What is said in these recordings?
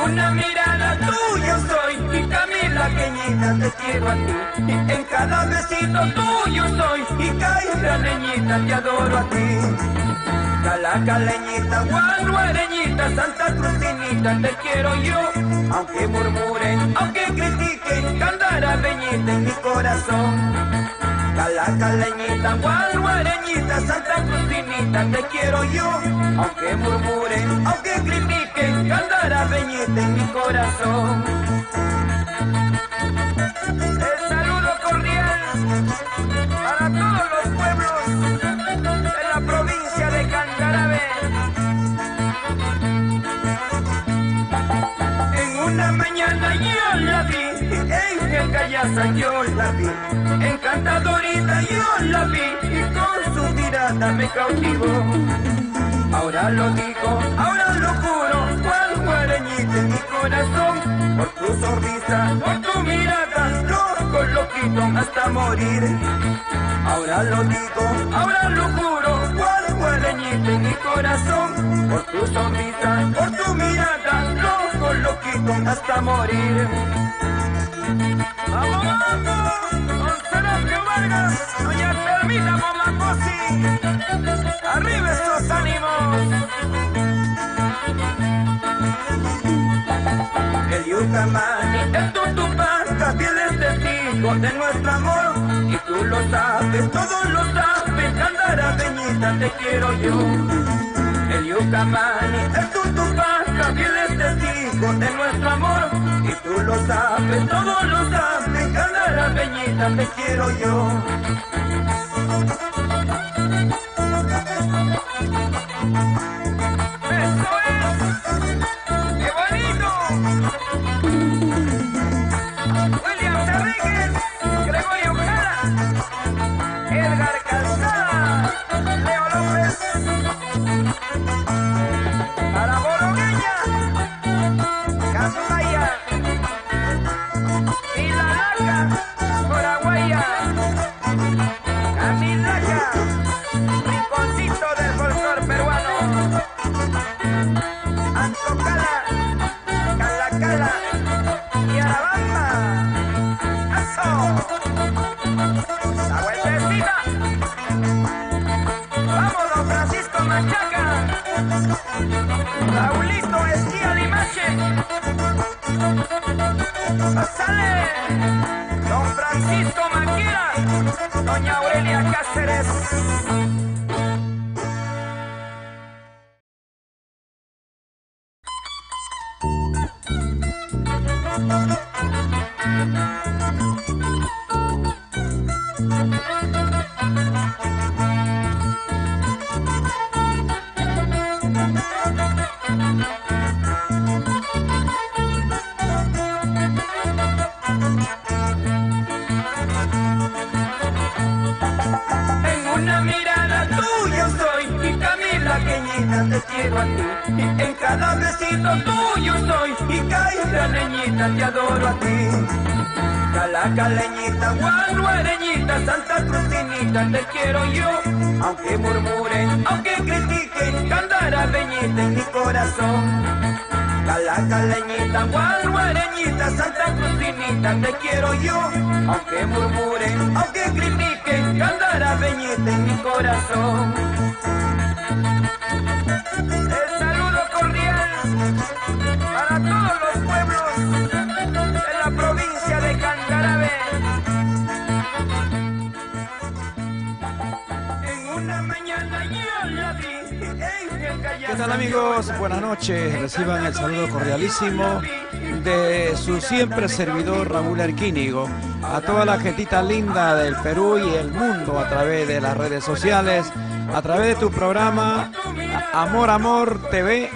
Una mirada tuya soy y Camila queñita te quiero a ti. En cada besito tuyo soy y Caira leñita te adoro a ti. Calaca leñita, guaruareñita, Santa Crucinita te quiero yo. Aunque murmuren, aunque critiquen, Candara beñita en mi corazón. Calaca leñita, guaruareñita, Santa Crucinita te quiero yo. Aunque murmuren, aunque critiquen, Candara beñita en mi corazón. El saludo cordial para todos los pueblos de la provincia de Candarave. En una mañana yo la vi, en Callaza yo la vi, encantadorita yo la vi y con su mirada me cautivó. Ahora lo digo, ahora lo juro, guareñita en mi corazón, por tu sonrisa, por tu mirada, loco, loquito hasta morir. Ahora lo digo, ahora lo juro, guareñita en mi corazón, por tu sonrisa, por tu mirada, loco, loquito hasta morir. ¡Vamos, vamos! Don Serapio Vargas, doña Termita Momacosi, ¡arriba esos ánimos! El Yucamani, el Tutupac, también es testigo de nuestro amor. Y tú lo sabes, todos lo saben, Candara beñita te quiero yo. El Yucamani, el Tutupac, también es testigo de nuestro amor. Y tú lo sabes, todos lo saben, Candara beñita te quiero yo. ¡Eso es! ¡Qué bonito! William Enríquez, Gregorio Jara, Edgar Calzada, Leo López, para Bologueña, Casmaya, y la Laca, Coraguaya, Camilaca, rinconcito del folclor peruano, Antocala, Calacala y Arabamba. ¡Eso! ¡La vueltecita! ¡Vamos, don Francisco Machaca! ¡Raulito Esquía Limache! ¡Sale! Don Francisco Maquira, doña Aurelia Cáceres. Una mirada tuya soy y Camila queñita te quiero a ti. En cada besito tuyo soy y Caira leñita te adoro a ti. Calaca leñita, guaruareñita, Santa Crucinita te quiero yo. Aunque murmuren, aunque critiquen, Candara beñita en mi corazón. Calaca leñita, guaruareñita, Santa Crucinita te quiero yo. Aunque murmuren, aunque critiquen, Candara beñita en mi corazón. El saludo cordial para todos los pueblos de la provincia de Candarave. En una mañana yo la vi. ¿Qué tal, amigos? Buenas noches. Reciban el saludo cordialísimo de su siempre servidor Raúl Arquínigo. A toda la gentita linda del Perú y el mundo a través de las redes sociales, a través de tu programa Amor Amor TV,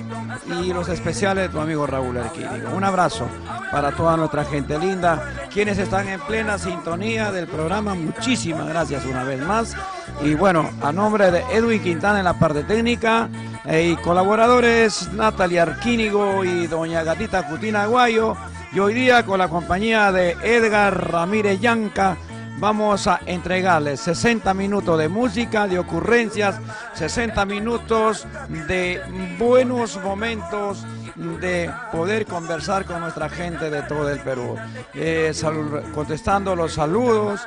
y los especiales de tu amigo Raúl Arquínigo. Un abrazo para toda nuestra gente linda, quienes están en plena sintonía del programa. Muchísimas gracias una vez más. Y bueno, a nombre de Edwin Quintana en la parte técnica y colaboradores Natalia Arquínigo y doña Gatita Cutina Aguayo, y hoy día con la compañía de Edgar Ramírez Yanca, vamos a entregarles 60 minutos de música, de ocurrencias, 60 minutos de buenos momentos, de poder conversar con nuestra gente de todo el Perú, contestando los saludos,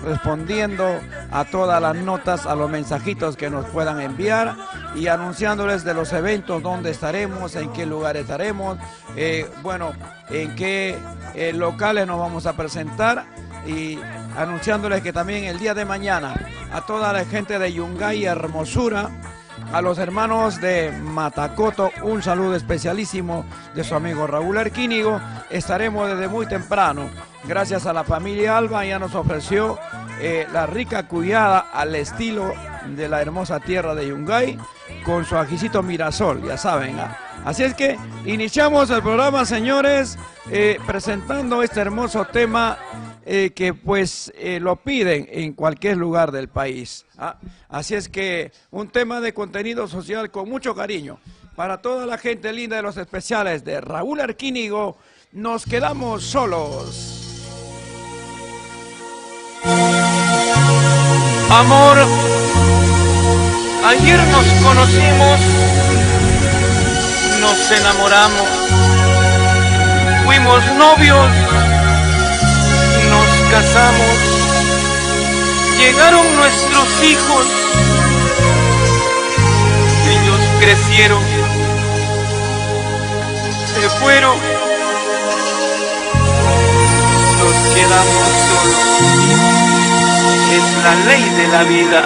respondiendo a todas las notas, a los mensajitos que nos puedan enviar y anunciándoles de los eventos, dónde estaremos, en qué lugar estaremos, bueno, en qué locales nos vamos a presentar, y anunciándoles que también el día de mañana a toda la gente de Yungay y Hermosura, a los hermanos de Matacoto, un saludo especialísimo de su amigo Raúl Arquínigo. Estaremos desde muy temprano, gracias a la familia Alba, ya nos ofreció la rica cuyada al estilo de la hermosa tierra de Yungay, con su ajicito Mirasol, ya saben. Así es que iniciamos el programa, señores, presentando este hermoso tema que pues lo piden en cualquier lugar del país. Así es que un tema de contenido social con mucho cariño para toda la gente linda de los especiales de Raúl Arquínigo. Nos quedamos solos. Amor, ayer nos conocimos, nos enamoramos, fuimos novios, nos casamos, llegaron nuestros hijos, ellos crecieron, se fueron, nos quedamos solos, es la ley de la vida.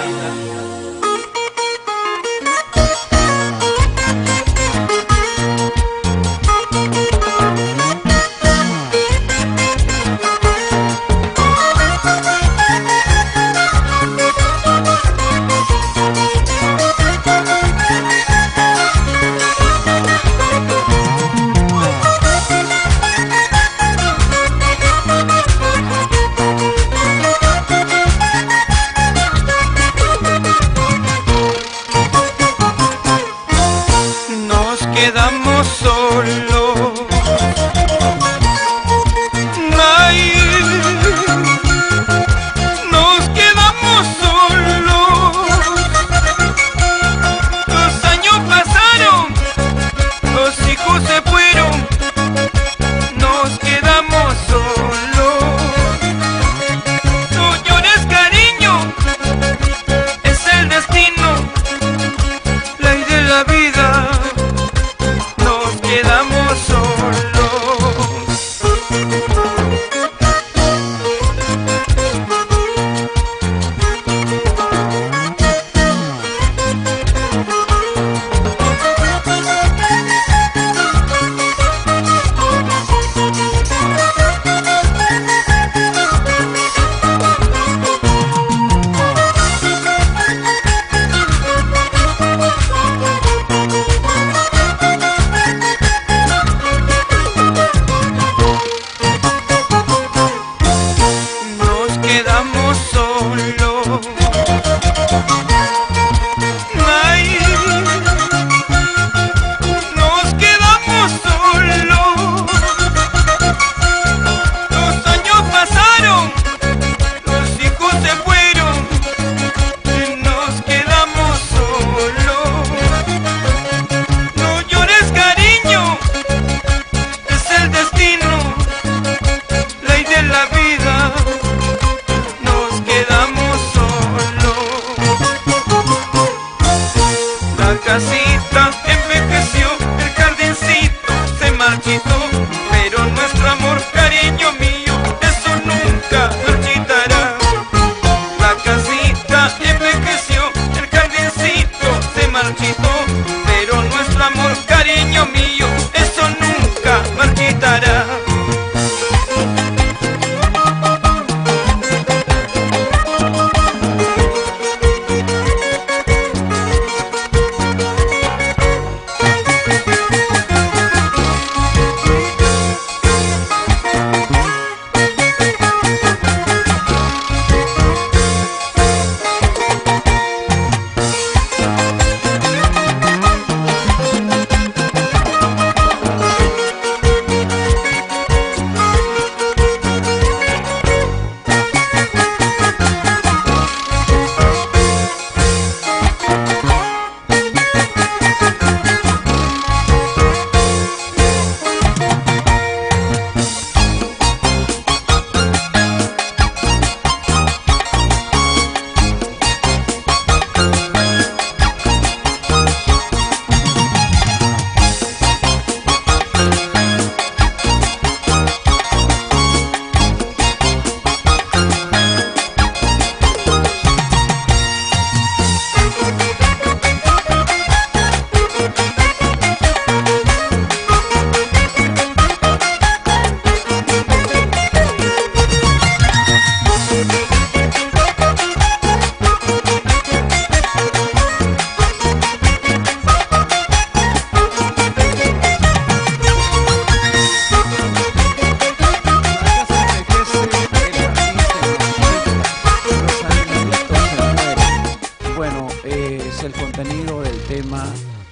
contenido del tema.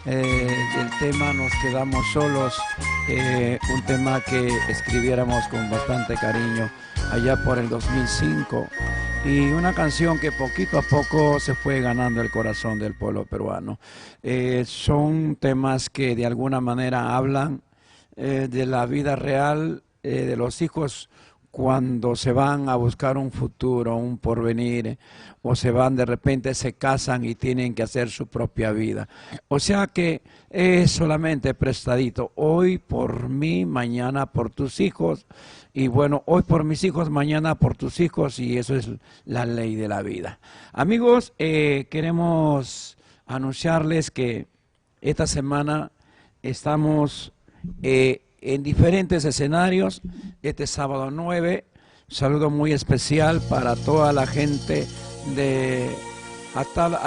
Del tema Nos quedamos solos, un tema que escribiéramos con bastante cariño allá por el 2005 y una canción que poquito a poco se fue ganando el corazón del pueblo peruano. Son temas que de alguna manera hablan de la vida real, de los hijos cuando se van a buscar un futuro, un porvenir, o se van de repente, se casan y tienen que hacer su propia vida. O sea que es solamente prestadito, hoy por mí, mañana por tus hijos, y bueno, hoy por mis hijos, mañana por tus hijos, y eso es la ley de la vida. Amigos, queremos anunciarles que esta semana estamos en diferentes escenarios. Este sábado 9, saludo muy especial para toda la gente a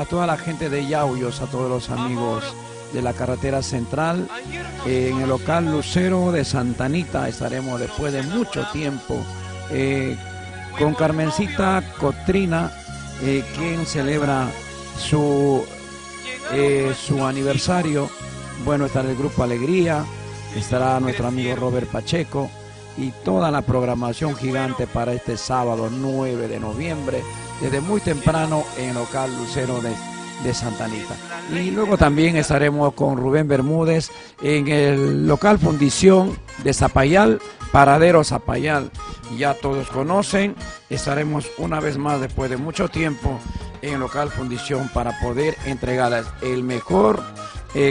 toda la gente de Yauyos, a todos los amigos de la carretera central, en el local Lucero de Santa Anita. Estaremos después de mucho tiempo con Carmencita Cotrina, quien celebra su aniversario. Bueno, estará el Grupo Alegría, estará nuestro amigo Robert Pacheco y toda la programación gigante para este sábado 9 de noviembre, desde muy temprano en el local Lucero de Santa Anita. Y luego también estaremos con Rubén Bermúdez en el local Fundición de Zapayal, Paradero Zapayal. Ya todos conocen, estaremos una vez más después de mucho tiempo en el local Fundición para poder entregarles el mejor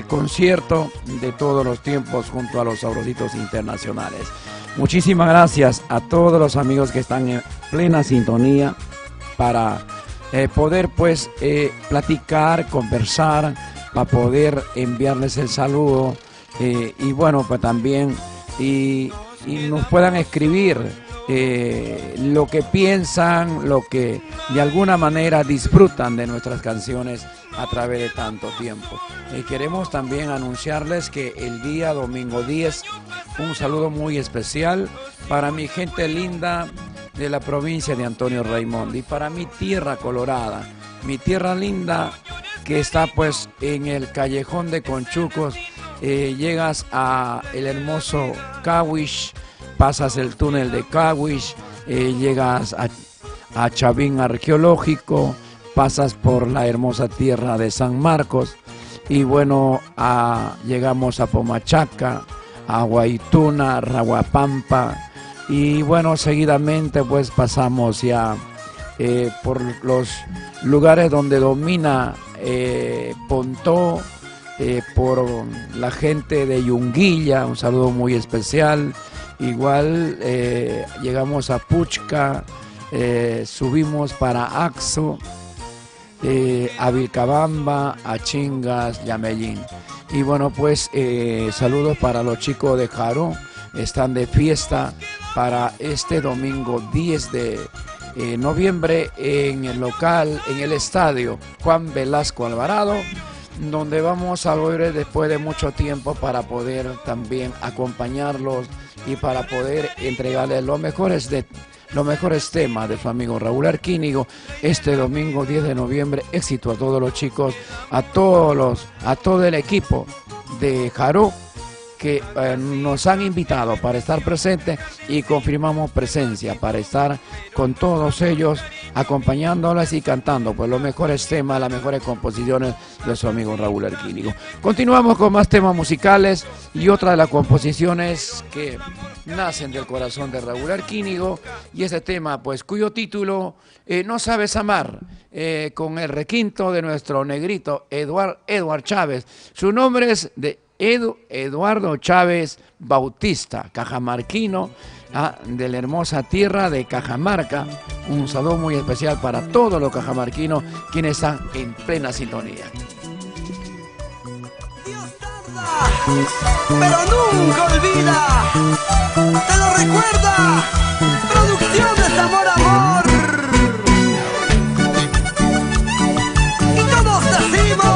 concierto de todos los tiempos junto a los Sabrositos Internacionales. Muchísimas gracias a todos los amigos que están en plena sintonía para poder pues platicar, conversar, para poder enviarles el saludo y bueno, pues también y nos puedan escribir lo que piensan, lo que de alguna manera disfrutan de nuestras canciones a través de tanto tiempo. Queremos también anunciarles que el día domingo 10, un saludo muy especial para mi gente linda de la provincia de Antonio Raimondi y para mi tierra colorada, mi tierra linda que está pues en el callejón de Conchucos. Llegas a el hermoso Cahuich, pasas el túnel de Cahuich, llegas a Chavín Arqueológico, pasas por la hermosa tierra de San Marcos y bueno, llegamos a Pomachaca, a Guaituna, Raguapampa y bueno, seguidamente pues pasamos ya por los lugares donde domina Pontó, por la gente de Yunguilla, un saludo muy especial. Igual llegamos a Puchca, subimos para Axo, a Vilcabamba, a Chingas, Yamellín. Y bueno, pues saludos para los chicos de Jaró, están de fiesta para este domingo 10 de noviembre en el local, en el estadio Juan Velasco Alvarado, donde vamos a volver después de mucho tiempo para poder también acompañarlos y para poder entregarles los mejores temas de su amigo Raúl Arquínigo este domingo 10 de noviembre. Éxito a todos los chicos, a todo el equipo de Jaró que nos han invitado para estar presentes y confirmamos presencia para estar con todos ellos acompañándolas y cantando pues los mejores temas, las mejores composiciones de su amigo Raúl Arquínigo. Continuamos con más temas musicales y otra de las composiciones que nacen del corazón de Raúl Arquínigo y este tema pues cuyo título No sabes amar, con el requinto de nuestro negrito Eduard Chávez. Su nombre es de Eduardo Chávez Bautista, cajamarquino, de la hermosa tierra de Cajamarca. Un saludo muy especial para todos los cajamarquinos quienes están en plena sintonía. Dios tarda, pero nunca olvida, te lo recuerda. Producciones Amor Amor. Y todos decimos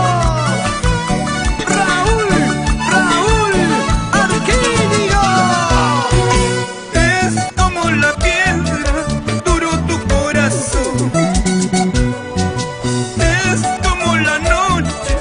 es como la noche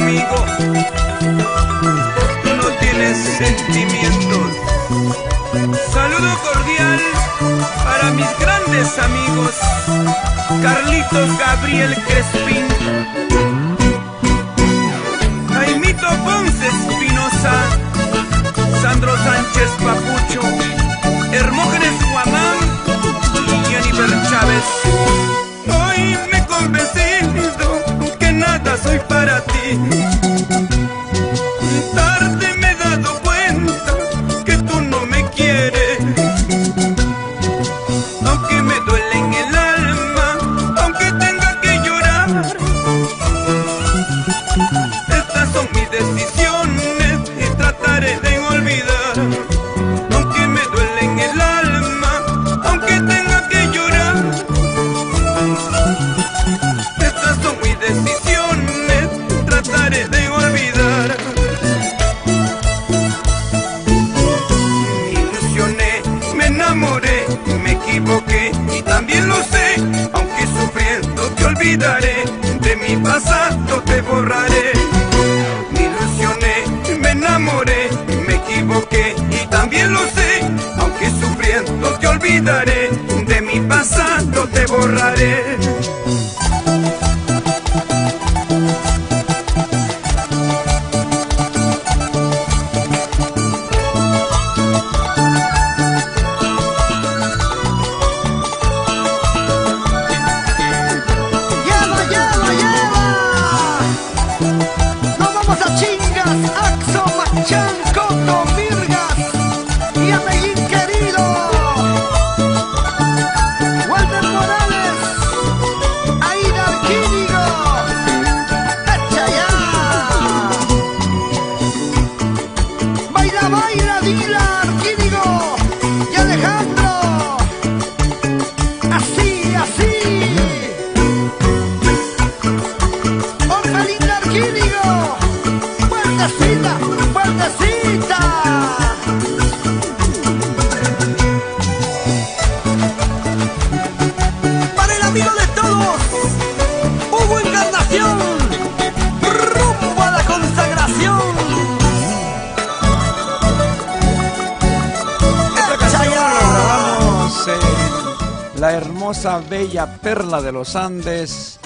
amigo, tú no tienes sentimientos. Saludo cordial para mis grandes amigos, Carlitos Gabriel Crespín, Jaimito Ponce Espinosa, Sandro Sánchez Papucho, Hermógenes Guamán y Jennifer Chávez. Hoy me he convencido que nada soy para ti. Tarde me he dado cuenta que tú no me quieres. Aunque me duele en el alma, aunque tenga que llorar, estas son mis decisiones y trataré de olvidar. Aunque me duele en el alma, aunque tenga que llorar, estas son mis decisiones, trataré de olvidar. Me ilusioné, me enamoré, me equivoqué y también lo sé. Aunque sufriendo te olvidaré, de mi pasado te borraré. Me ilusioné, me enamoré, me equivoqué y también lo sé. Aunque sufriendo te olvidaré, de mi pasado te borraré. ¡Lleva, lleva, lleva! ¡Nos vamos a Chingas, Axo, Machán, Coto, Virgas y a Medellín querido! Walter Morales, Aida Arquínigo, ¡echa ya! ¡Baila, baila, Dila Arquínigo y Alejandro! ¡Así, así! ¡Orfelina Arquínigo! ¡Fuertecita, fuertecita! Para el amigo de todos, Hugo Encarnación, rumbo a la consagración. ¡Echa ya! Grabamos la hermosa, bella perla de los Andes,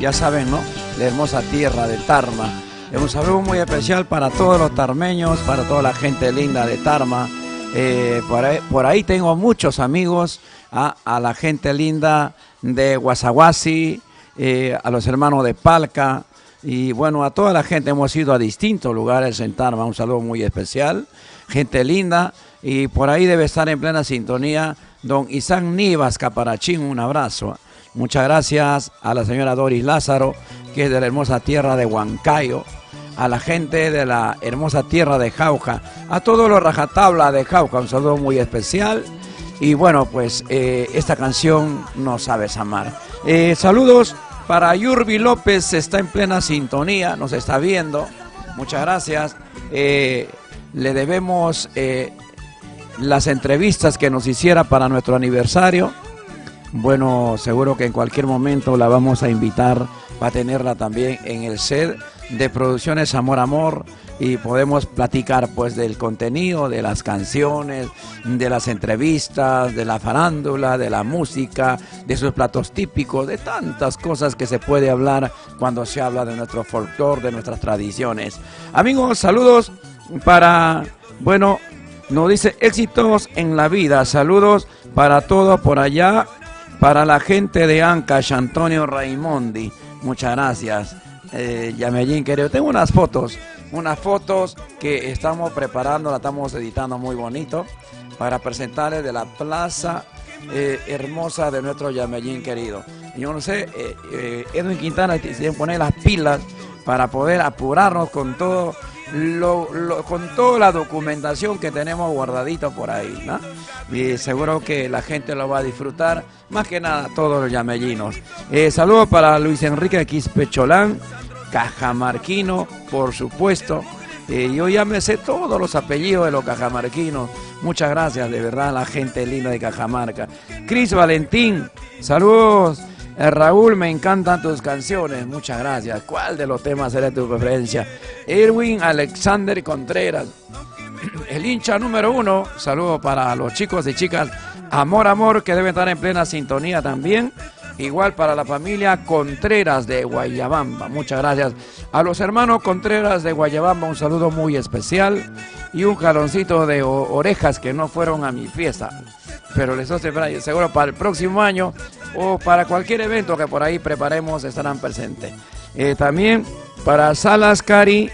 ya saben, ¿no? La hermosa tierra de Tarma. Un saludo muy especial para todos los tarmeños, para toda la gente linda de Tarma. Por ahí tengo muchos amigos, a la gente linda de Guasaguasi, a los hermanos de Palca, y bueno, a toda la gente. Hemos ido a distintos lugares en Tarma. Un saludo muy especial, gente linda. Y por ahí debe estar en plena sintonía don Isaac Nivas Caparachín. Un abrazo. Muchas gracias a la señora Doris Lázaro, que es de la hermosa tierra de Huancayo, a la gente de la hermosa tierra de Jauja, a todos los rajatabla de Jauja, un saludo muy especial. Y bueno, pues esta canción No Sabes Amar. Saludos para Yurbi López, está en plena sintonía, nos está viendo. Muchas gracias. Le debemos las entrevistas que nos hiciera para nuestro aniversario. Bueno, seguro que en cualquier momento la vamos a invitar para tenerla también en el set de Producciones Amor Amor, y podemos platicar pues del contenido, de las canciones, de las entrevistas, de la farándula, de la música, de sus platos típicos, de tantas cosas que se puede hablar cuando se habla de nuestro folclore, de nuestras tradiciones. Amigos, saludos para, bueno, nos dice éxitos en la vida. Saludos para todos por allá, para la gente de Ancash, Antonio Raimondi. Muchas gracias. Yamellín querido, tengo unas fotos que estamos preparando, la estamos editando muy bonito para presentarles de la plaza hermosa de nuestro Yamellín querido. Yo no sé, Edwin Quintana tiene que poner las pilas para poder apurarnos con todo con toda la documentación que tenemos guardadito por ahí, ¿no? Y seguro que la gente lo va a disfrutar, más que nada todos los yamellinos. Saludos para Luis Enrique Quispecholán, cajamarquino, por supuesto. Yo ya me sé todos los apellidos de los cajamarquinos. Muchas gracias, de verdad, a la gente linda de Cajamarca. Cris Valentín, saludos. Raúl, me encantan tus canciones, muchas gracias. ¿Cuál de los temas será tu preferencia? Erwin Alexander Contreras, el hincha número 1. Saludos para los chicos y chicas. Amor, amor, que deben estar en plena sintonía también. Igual para la familia Contreras de Guayabamba. Muchas gracias a los hermanos Contreras de Guayabamba. Un saludo muy especial y un jaloncito de orejas que no fueron a mi fiesta. Pero les doy seguro para el próximo año o para cualquier evento que por ahí preparemos estarán presentes. También para Salas Cari,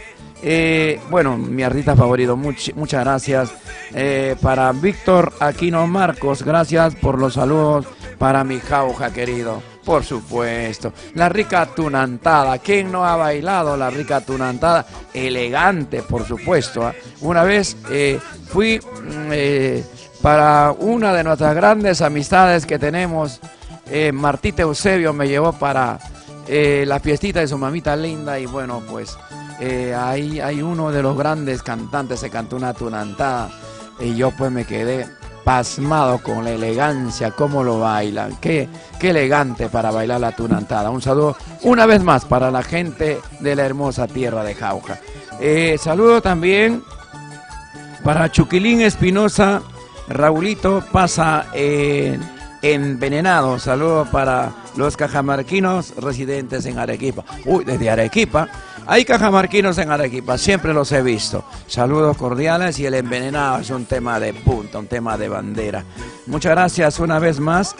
bueno, mi artista favorito, muchas gracias. Para Víctor Aquino Marcos, gracias por los saludos para mi jauja querido. Por supuesto, la rica tunantada. ¿Quién no ha bailado la rica tunantada? Elegante, por supuesto. Una vez fui para una de nuestras grandes amistades que tenemos, Martita Eusebio me llevó para la fiestita de su mamita linda y bueno, pues ahí hay uno de los grandes cantantes, se cantó una tunantada y yo pues me quedé pasmado con la elegancia, cómo lo bailan, qué elegante para bailar la tunantada. Un saludo una vez más para la gente de la hermosa tierra de Jauja. Saludo también para Chuquilín Espinosa. Raulito pasa envenenado. Saludos para los cajamarquinos residentes en Arequipa. Uy, desde Arequipa. Hay cajamarquinos en Arequipa, siempre los he visto. Saludos cordiales y el envenenado es un tema de punta, un tema de bandera. Muchas gracias una vez más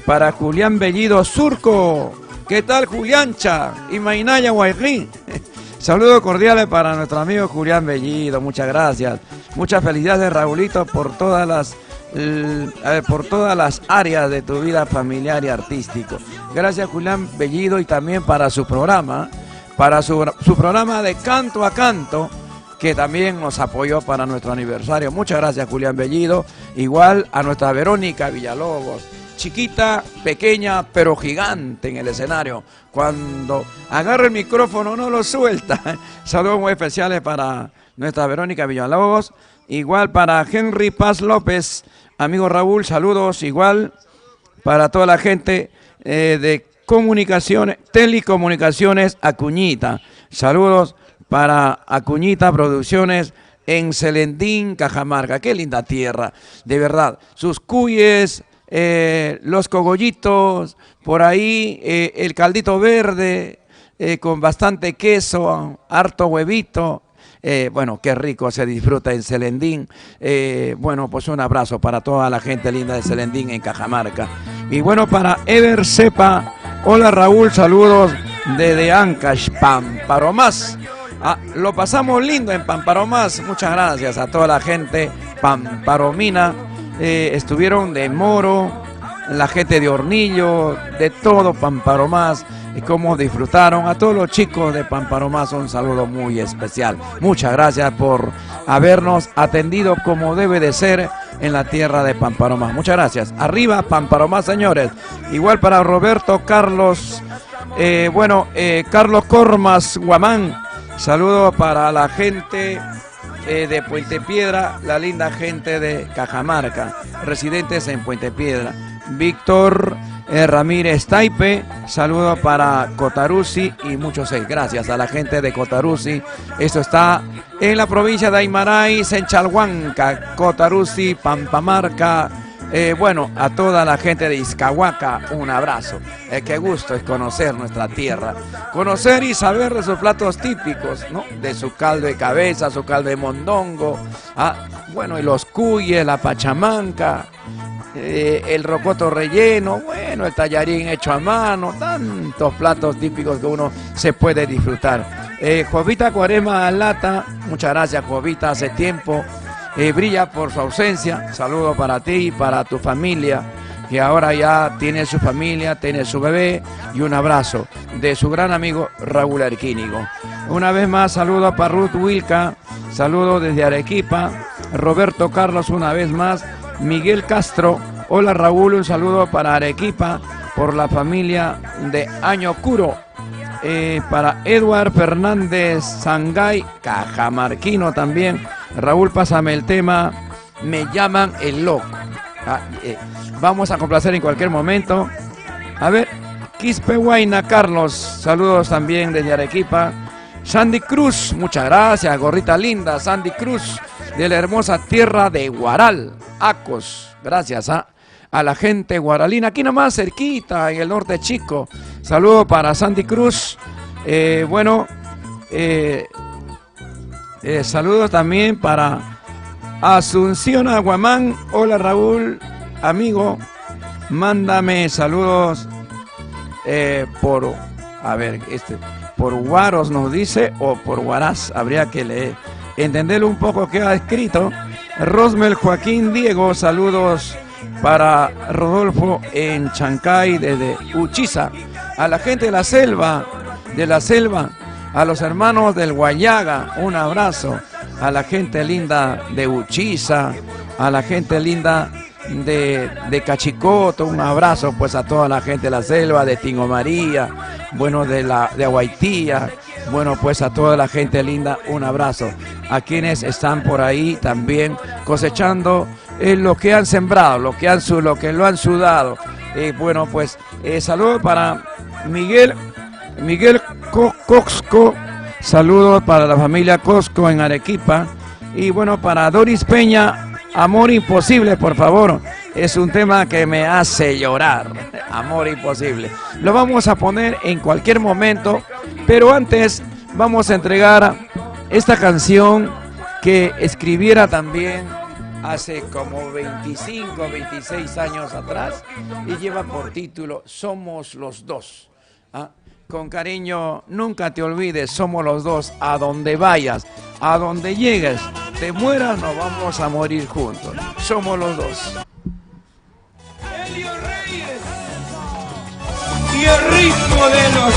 para Julián Bellido Surco. ¿Qué tal, Juliancha? Y Mainaya Guayrín. Saludos cordiales para nuestro amigo Julián Bellido, muchas gracias. Muchas felicidades, Raulito, por todas las áreas de tu vida familiar y artístico. Gracias, Julián Bellido, y también para su programa, su programa de Canto a Canto, que también nos apoyó para nuestro aniversario. Muchas gracias, Julián Bellido. Igual a nuestra Verónica Villalobos, chiquita, pequeña, pero gigante en el escenario. Cuando agarra el micrófono no lo suelta. Saludos muy especiales para nuestra Verónica Villalobos. Igual para Henry Paz López, amigo Raúl, saludos. Igual para toda la gente de comunicaciones, telecomunicaciones Acuñita. Saludos para Acuñita Producciones en Celendín, Cajamarca. Qué linda tierra, de verdad. Sus cuyes, los cogollitos, por ahí el caldito verde con bastante queso, harto huevito. Bueno, qué rico se disfruta en Celendín. Bueno, pues un abrazo para toda la gente linda de Celendín en Cajamarca. Y bueno, para Ever Cepa, hola Raúl, saludos desde Ancash, Pamparomás. Lo pasamos lindo en Pamparomás, muchas gracias a toda la gente pamparomina. Estuvieron de Moro, la gente de Hornillo, de todo Pamparomás. Y cómo disfrutaron. A todos los chicos de Pamparomás un saludo muy especial. Muchas gracias por habernos atendido como debe de ser en la tierra de Pamparomás. Muchas gracias. Arriba Pamparomás, señores. Igual para Roberto Carlos, Carlos Cormas Guamán. Saludo para la gente de Puente Piedra, la linda gente de Cajamarca, residentes en Puente Piedra. Víctor Ramírez Taipe, saludo para Cotaruzzi y muchos gracias a la gente de Cotaruzzi. Esto está en la provincia de Aymaray, Senchalhuanca, Cotaruzzi, Pampamarca. Bueno, a toda la gente de Izcahuaca, un abrazo. Qué gusto es conocer nuestra tierra, conocer y saber de sus platos típicos, ¿no? De su caldo de cabeza, su caldo de mondongo, bueno, y los cuyes, la pachamanca, el rocoto relleno, bueno, el tallarín hecho a mano, tantos platos típicos que uno se puede disfrutar. Jovita Cuarema Lata, muchas gracias, Jovita, hace tiempo brilla por su ausencia. Saludo para ti y para tu familia, que ahora ya tiene su familia, tiene su bebé, y un abrazo de su gran amigo Raúl Arquínigo. Una vez más, saludo para Ruth Wilca, saludo desde Arequipa. Roberto Carlos, una vez más. Miguel Castro, hola Raúl, un saludo para Arequipa por la familia de Añocuro. Para Eduard Fernández Sangay, cajamarquino también. Raúl, pásame el tema Me llaman el loco. Vamos a complacer en cualquier momento A ver, Quispehuayna Carlos, saludos también desde Arequipa. Sandy Cruz, muchas gracias, gorrita linda, Sandy Cruz, de la hermosa tierra de Guaral, Acos. Gracias a la gente guaralina, aquí nomás cerquita, en el norte chico. Saludo para Sandy Cruz. Saludos también para Asunción Aguamán. Hola Raúl, amigo, mándame saludos por Guaros nos dice, o por Guaraz, habría que leer, entenderlo un poco que ha escrito. Rosmel Joaquín Diego, saludos para Rodolfo en Chancay desde Uchiza, a la gente de la selva, a los hermanos del Guayaga, un abrazo, a la gente linda de Uchiza, a la gente linda de Cachicoto, un abrazo pues a toda la gente de la selva, de Tingo María, bueno, de Aguaitía, bueno, pues a toda la gente linda, un abrazo. A quienes están por ahí también cosechando lo que han sembrado, lo que lo han sudado. Bueno, pues saludos para Miguel Cosco, saludos para la familia Cosco en Arequipa. Y bueno, para Doris Peña, Amor Imposible, por favor. Es un tema que me hace llorar. Amor Imposible. Lo vamos a poner en cualquier momento, pero antes vamos a entregar esta canción que escribiera también hace como 25, 26 años atrás y lleva por título Somos los Dos. Con cariño, nunca te olvides, somos los dos, a donde vayas, a donde llegues, te mueras, nos vamos a morir juntos. Somos los dos. Elio Reyes y el ritmo de los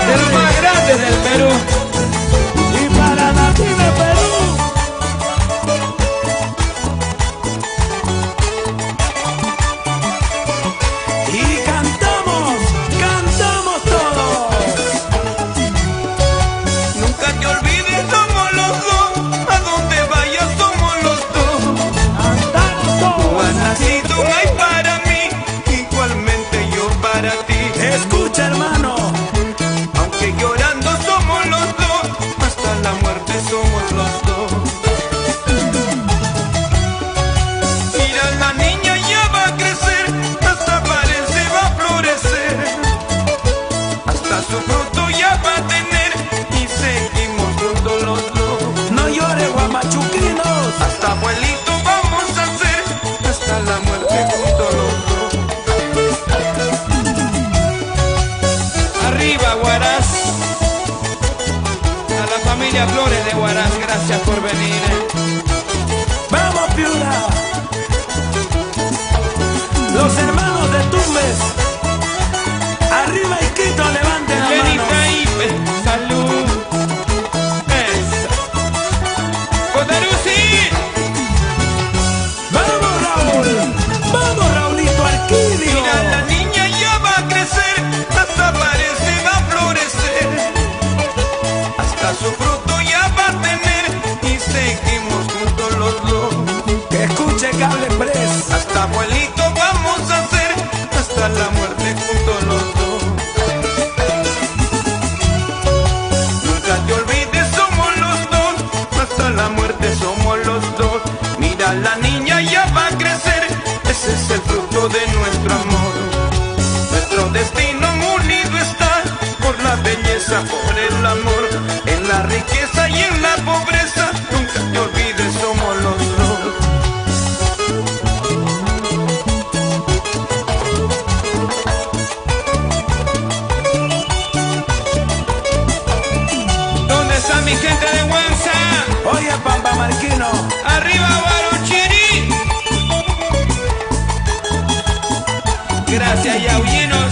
del más grande del Perú y para Native Perú. hermano, aunque llorando somos los dos, hasta la muerte somos los dos. Mira, la niña ya va a crecer, hasta parece va a florecer, hasta su fruto ya va a tener, y seguimos juntos los dos. No llores, guamachuquinos, hasta abuelito vamos a ser, hasta la muerte juntos los dos. Arriba Huaraz, a la familia Flores de Huaraz, gracias por venir. ¡Vamos, Piura! Los hermanos de Tumbes, arriba y Quito, levanten la mano. Benita y salud. Esa. Potarusi. ¡Vamos, Raúl! ¡Vamos, Raulito Arquidio! Mira, la niña ya va a crecer, hasta parece va a florecer, hasta su fruto ya va a tener, y seguimos juntos los dos. Que escuche Cable Press. Hasta abuelito vamos a hacer, hasta la muerte juntos los dos. Nunca te olvides, somos los dos, hasta la muerte somos los dos. Mira, la niña ya va a crecer, ese es el fruto de nuestro amor. Nuestro destino unido está, por la belleza, por el amor, en la riqueza y en la pobreza. Nunca te olvides, somos los dos. ¿Dónde está mi gente de Huanza? Oye, Pampa Marquino. ¡Arriba, Baruchiri! Gracias, yaullinos.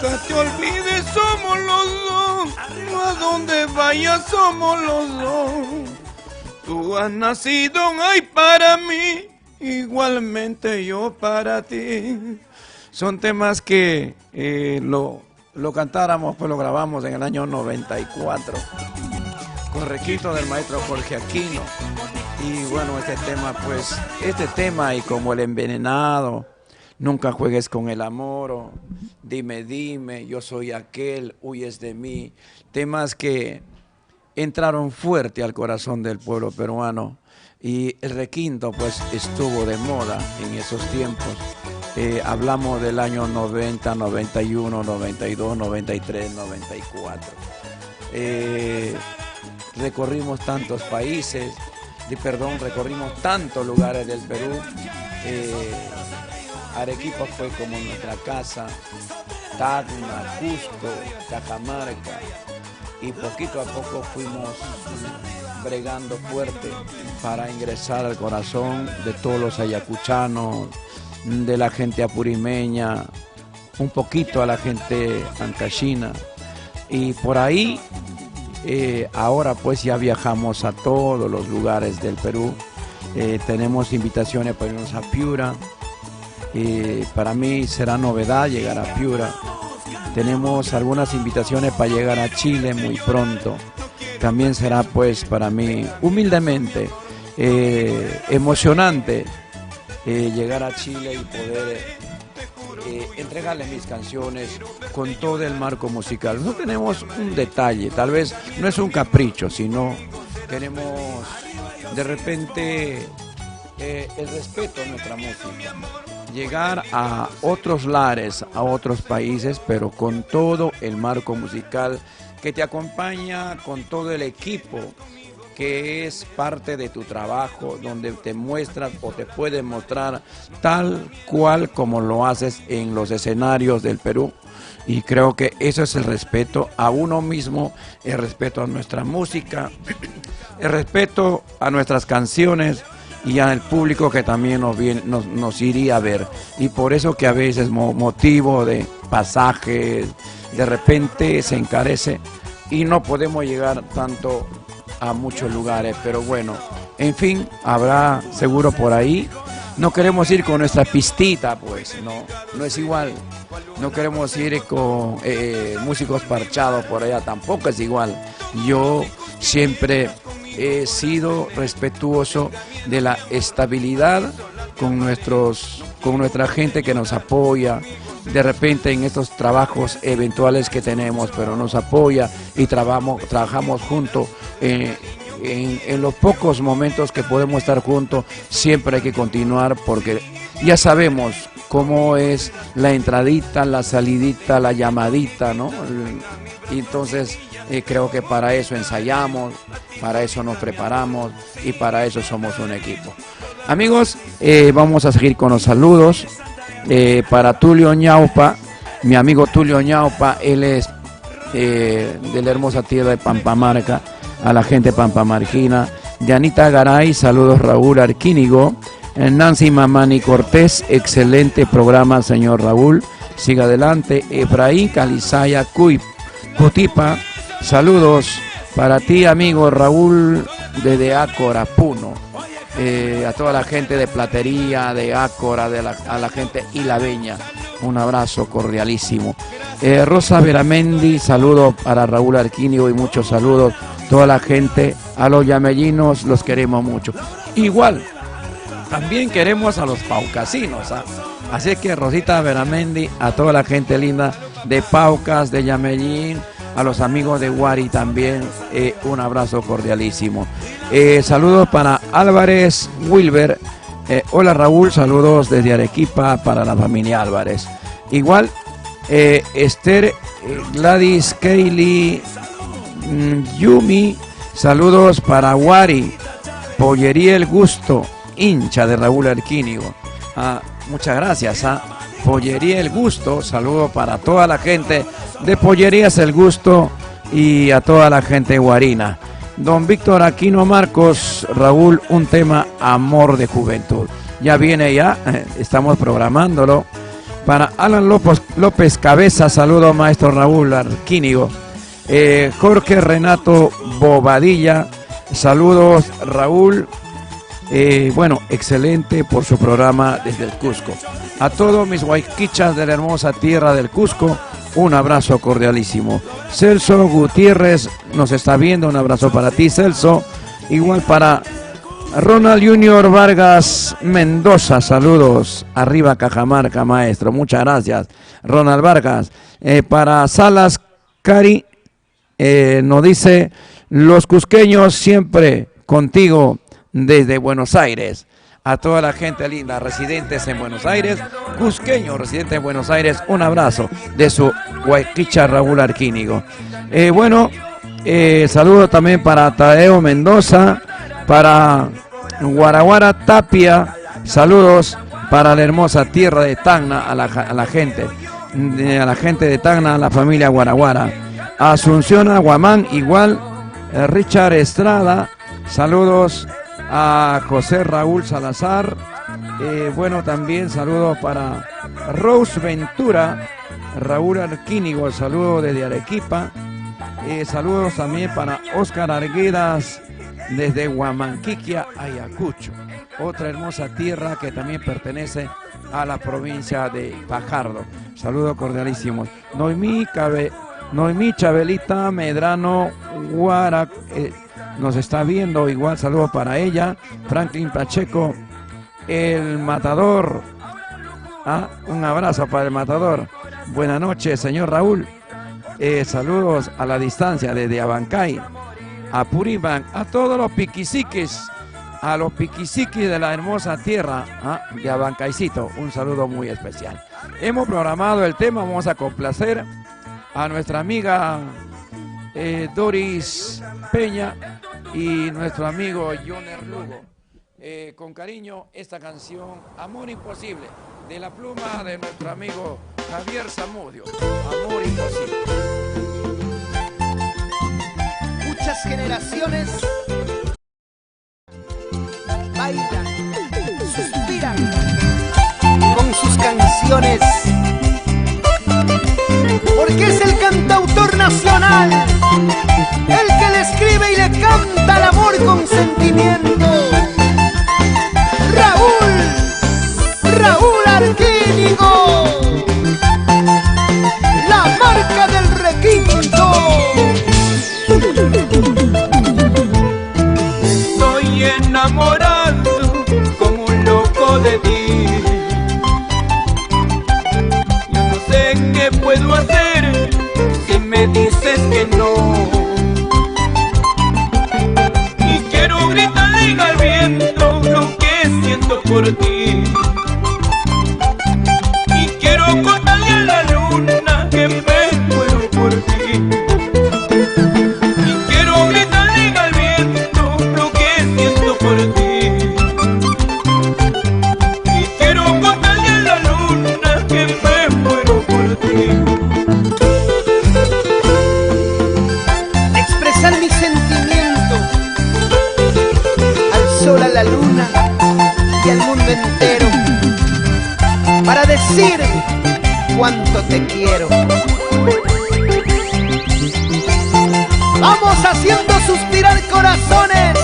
nunca te olvides, somos los dos. A donde vayas somos los dos. Tú has nacido, ay, para mí, igualmente yo para ti. Son temas que lo cantáramos, pues lo grabamos en el año 94. Con requisito del maestro Jorge Aquino. Y bueno, este tema y como El Envenenado, Nunca juegues con el amor, o Dime, dime, Yo soy aquel, Huyes de mí. Temas que entraron fuerte al corazón del pueblo peruano. Y el requinto pues estuvo de moda en esos tiempos. Hablamos del año 90, 91, 92, 93, 94. Recorrimos tantos países, recorrimos tantos lugares del Perú. Arequipa fue como nuestra casa, Tacna, Cusco, Cajamarca, y poquito a poco fuimos bregando fuerte para ingresar al corazón de todos los ayacuchanos, de la gente apurimeña, un poquito a la gente ancashina, y por ahí ahora pues ya viajamos a todos los lugares del Perú. Tenemos invitaciones para irnos a Piura. Para mí será novedad llegar a Piura. Tenemos algunas invitaciones para llegar a Chile muy pronto. También será pues para mí humildemente emocionante llegar a Chile y poder entregarle mis canciones con todo el marco musical. No tenemos un detalle, tal vez no es un capricho, sino queremos de repente el respeto a nuestra música, llegar a otros lares, a otros países, pero con todo el marco musical que te acompaña, con todo el equipo que es parte de tu trabajo, donde te muestras o te puedes mostrar tal cual como lo haces en los escenarios del Perú. Y creo que eso es el respeto a uno mismo, el respeto a nuestra música, el respeto a nuestras canciones y al público que también nos iría a ver. Y por eso que a veces motivo de pasajes, de repente se encarece y no podemos llegar tanto a muchos lugares, pero bueno, en fin, habrá seguro por ahí. No queremos ir con nuestra pistita, pues, no es igual. No queremos ir con músicos parchados por allá, tampoco es igual. Yo siempre he sido respetuoso de la estabilidad con nuestra gente que nos apoya. De repente en estos trabajos eventuales que tenemos, pero nos apoya y trabajamos juntos. En los pocos momentos que podemos estar juntos, siempre hay que continuar porque ya sabemos cómo es la entradita, la salidita, la llamadita, ¿no? Y entonces creo que para eso ensayamos, para eso nos preparamos y para eso somos un equipo. Amigos, vamos a seguir con los saludos. Para Tulio Ñaupa, mi amigo Tulio Ñaupa, él es de la hermosa tierra de Pampamarca, a la gente pampamarquina. De Anita Garay, saludos Raúl Arquínigo. Nancy Mamani Cortés, excelente programa, señor Raúl, siga adelante. Efraín Calizaya Cutipa, saludos para ti, amigo Raúl, desde Ácora, Puno. A toda la gente de Platería, de Ácora, a la gente hilabeña, un abrazo cordialísimo. Rosa Veramendi, saludos para Raúl Arquínigo y muchos saludos. Toda la gente, a los yamellinos los queremos mucho. Igual, también queremos a los paucasinos, ¿ah? Así que Rosita Veramendi, a toda la gente linda de Paucas, de Yamellín, a los amigos de Guari también, un abrazo cordialísimo. Saludos para Álvarez Wilber. Hola Raúl, saludos desde Arequipa para la familia Álvarez. Igual, Esther, Gladys, Kaylee, Yumi, saludos para Guari, Pollería El Gusto, hincha de Raúl Arquínigo. Muchas gracias. Pollería El Gusto, saludo para toda la gente de Pollerías El Gusto y a toda la gente guarina. Don Víctor Aquino Marcos, Raúl, un tema Amor de Juventud. Ya viene, estamos programándolo. Para Alan López Cabeza, saludo maestro Raúl Arquínigo. Jorge Renato Bobadilla, saludos Raúl. Bueno, excelente por su programa desde el Cusco. A todos mis guayquichas de la hermosa tierra del Cusco, un abrazo cordialísimo. Celso Gutiérrez nos está viendo, un abrazo para ti, Celso. Igual para Ronald Junior Vargas Mendoza, saludos. Arriba Cajamarca, maestro, muchas gracias. Ronald Vargas. Para Salas Cari, nos dice, los cusqueños siempre contigo desde Buenos Aires. A toda la gente linda, residentes en Buenos Aires, cusqueños residentes en Buenos Aires, un abrazo de su guayquicha Raúl Arquínigo. Bueno, saludo también para Tadeo Mendoza, para Guaraguara Tapia, saludos para la hermosa tierra de Tacna, a la gente de Tacna, a la familia Guaraguara. Asunción Aguamán, igual, Richard Estrada, saludos a José Raúl Salazar. Bueno, también saludos para Rose Ventura, Raúl Arquínigo, saludos desde Arequipa. Saludos también para Óscar Arguedas desde Huamanquiquia, Ayacucho, otra hermosa tierra que también pertenece a la provincia de Fajardo. Saludos cordialísimos. Noemí Chabelita Medrano Guara nos está viendo, igual saludos para ella. Franklin Pacheco, el Matador. Un abrazo para el Matador. Buenas noches, señor Raúl. Saludos a la distancia desde Abancay, a Puriban, a todos los piquisiquis, de la hermosa tierra de Abancaycito. Un saludo muy especial. Hemos programado el tema, vamos a complacer a nuestra amiga Doris Peña y nuestro amigo Joner Lugo. Con cariño, esta canción Amor Imposible, de la pluma de nuestro amigo Javier Zamudio. Amor Imposible. Muchas generaciones bailan, suspiran con sus canciones, porque es el cantautor nacional el que le escribe y le canta el amor con sentimiento. Raúl Arquínigo, la marca del requinto. Estoy enamorado como un loco de ti. Yo no sé qué puedo hacer si me dices que no. Y quiero gritarle al viento lo que siento por ti. Y quiero contarle a la luna que me muero por ti. Expresar mi sentimiento al sol, a la luna y al mundo entero, para decir cuánto te quiero. Vamos haciendo suspirar corazones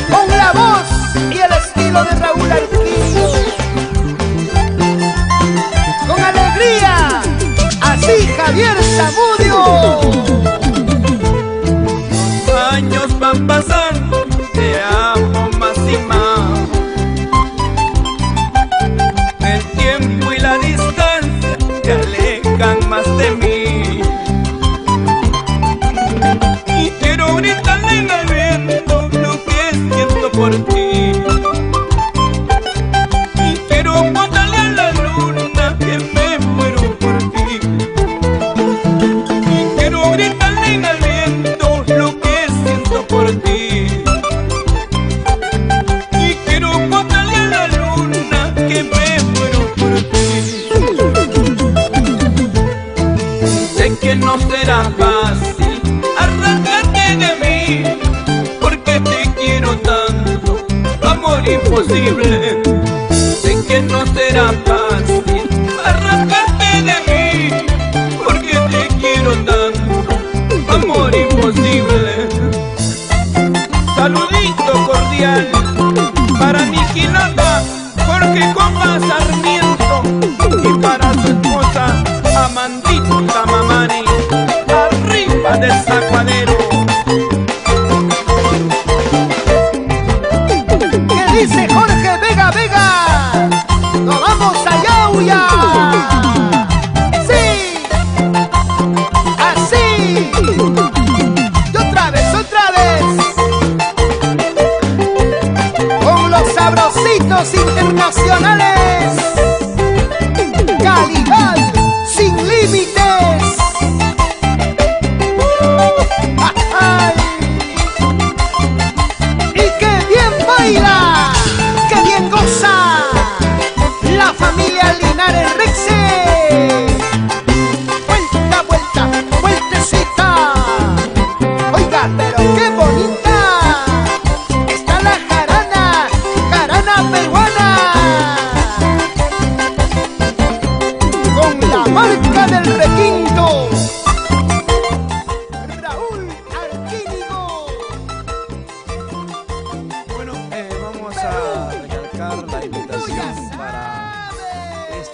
con la voz y el estilo de Raúl Arquínigo. Con alegría, así Javier Zamudio. Años van pasando, te amo más y más. El tiempo y la distancia te alejan más de mí. Y quiero gritarle al viento lo que siento por ti. Y quiero contarle a la luna que me muero por ti. Y quiero gritarle al viento lo que siento por ti. Y quiero contarle a la luna que me muero por ti. Sé que no será fácil arrancarte de mí, porque te quiero tanto, amor imposible. Sé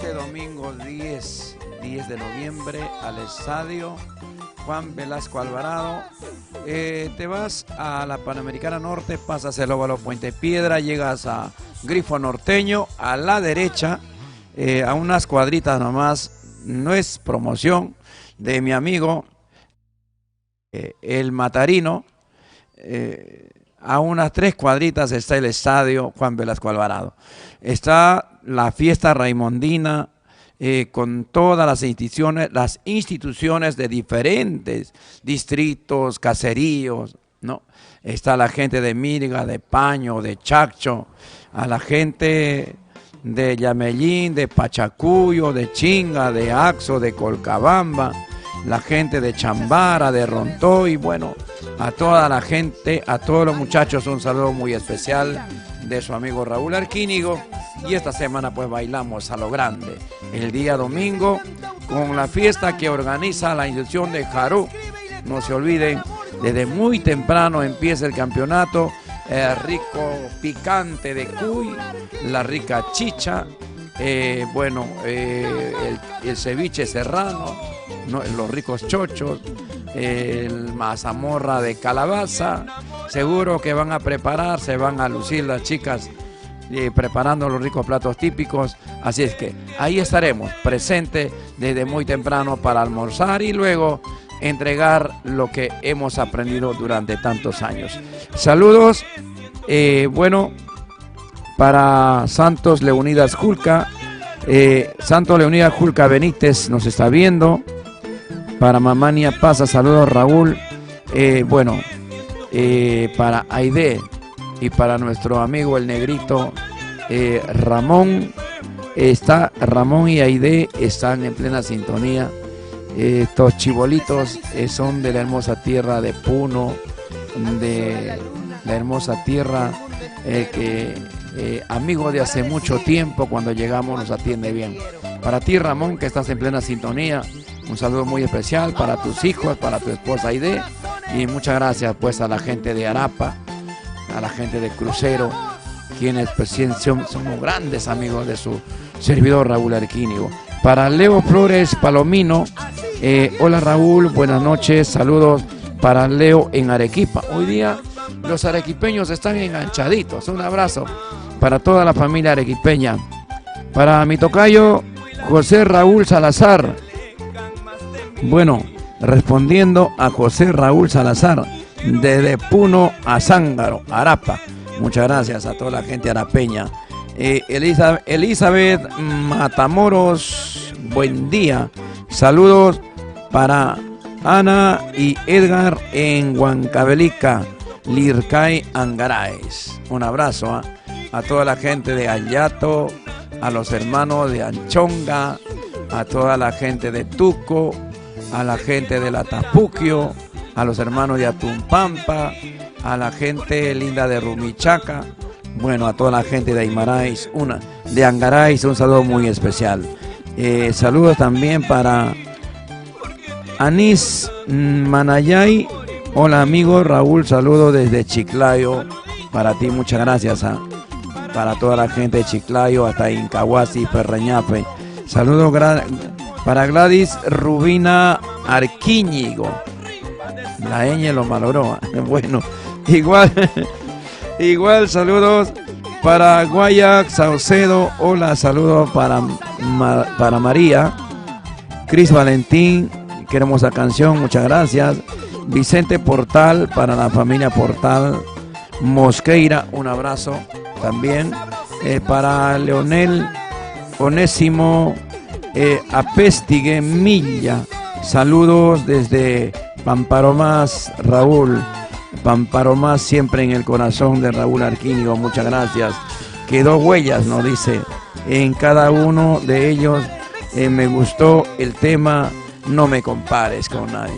este domingo 10 de noviembre al estadio Juan Velasco Alvarado. Te vas a la Panamericana Norte, pasas el óvalo Puente Piedra, llegas a Grifo Norteño, a la derecha, a unas cuadritas nomás, no es promoción, de mi amigo el Matarino. A unas 3 cuadritas está el estadio Juan Velasco Alvarado. Está la fiesta raimondina con todas las instituciones de diferentes distritos, caseríos, ¿no? Está la gente de Mirga, de Paño, de Chacho, a la gente de Yamellín, de Pachacuyo, de Chinga, de Axo, de Colcabamba, la gente de Chambara, de Rontoy, bueno, a toda la gente, a todos los muchachos, un saludo muy especial de su amigo Raúl Arquínigo. Y esta semana pues bailamos a lo grande, el día domingo, con la fiesta que organiza la institución de Jarú. No se olviden, desde muy temprano empieza el campeonato, rico picante de cuy, la rica chicha, el ceviche serrano, ¿no? Los ricos chochos, el mazamorra de calabaza. Seguro que van a preparar, se van a lucir las chicas preparando los ricos platos típicos, así es que ahí estaremos presentes desde muy temprano para almorzar y luego entregar lo que hemos aprendido durante tantos años. Saludos, para Santos Leonidas Julca, Santos Leonidas Julca Benítez nos está viendo. Para Mamania Pasa, saludos Raúl. Para Aide y para nuestro amigo el negrito Ramón. Ramón y Aide están en plena sintonía. Estos chibolitos son de la hermosa tierra de Puno, de la hermosa tierra amigo de hace mucho tiempo. Cuando llegamos nos atiende bien. Para ti, Ramón, que estás en plena sintonía, un saludo muy especial para tus hijos, para tu esposa Aide, y muchas gracias pues a la gente de Arapa, a la gente de Crucero, quienes pues somos grandes amigos de su servidor Raúl Arquínigo. Para Leo Flores Palomino, hola Raúl, buenas noches, saludos para Leo en Arequipa. Hoy día los arequipeños están enganchaditos, un abrazo para toda la familia arequipeña. Para mi tocayo José Raúl Salazar, bueno, respondiendo a José Raúl Salazar, desde Puno a Zángaro, Arapa. Muchas gracias a toda la gente arapeña. Elizabeth Matamoros, buen día. Saludos para Ana y Edgar en Huancavelica, Lircay, Angaraes. Un abrazo a toda la gente de Ayato, a los hermanos de Anchonga, a toda la gente de Tuco, a la gente de La Tapuquio, a los hermanos de Atumpampa, a la gente linda de Rumichaca, bueno, a toda la gente de Aymarais, de Angarais, un saludo muy especial. Saludos también para Anís Manayay. Hola amigo Raúl, saludos desde Chiclayo, para ti, muchas gracias para toda la gente de Chiclayo, hasta Incahuasi, Perreñafe. Saludos para Gladys Rubina Arquíñigo. La ñ lo malogró. Bueno, igual saludos para Guayac Saucedo. Hola, saludos para María. Cris Valentín, qué hermosa canción, muchas gracias. Vicente Portal, para la familia Portal. Mosqueira, un abrazo también. Para Leonel Onésimo Apestigue Milla, saludos desde Pamparomás, Raúl. Pamparomás siempre en el corazón de Raúl Arquínigo, muchas gracias. Quedó huellas, nos dice, en cada uno de ellos. Me gustó el tema No me compares con nadie.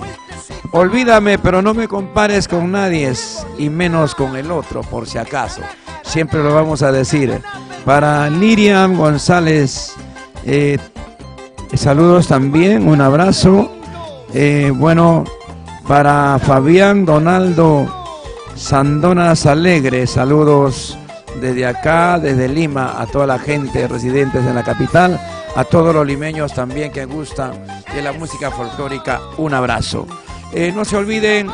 Olvídame, pero no me compares con nadie, y menos con el otro, por si acaso. Siempre lo vamos a decir. Para Miriam González, saludos también, un abrazo. Para Fabián Donaldo Sandonas Alegre, saludos desde acá, desde Lima, a toda la gente residentes en la capital, a todos los limeños también que gustan de la música folclórica, un abrazo. No se olviden,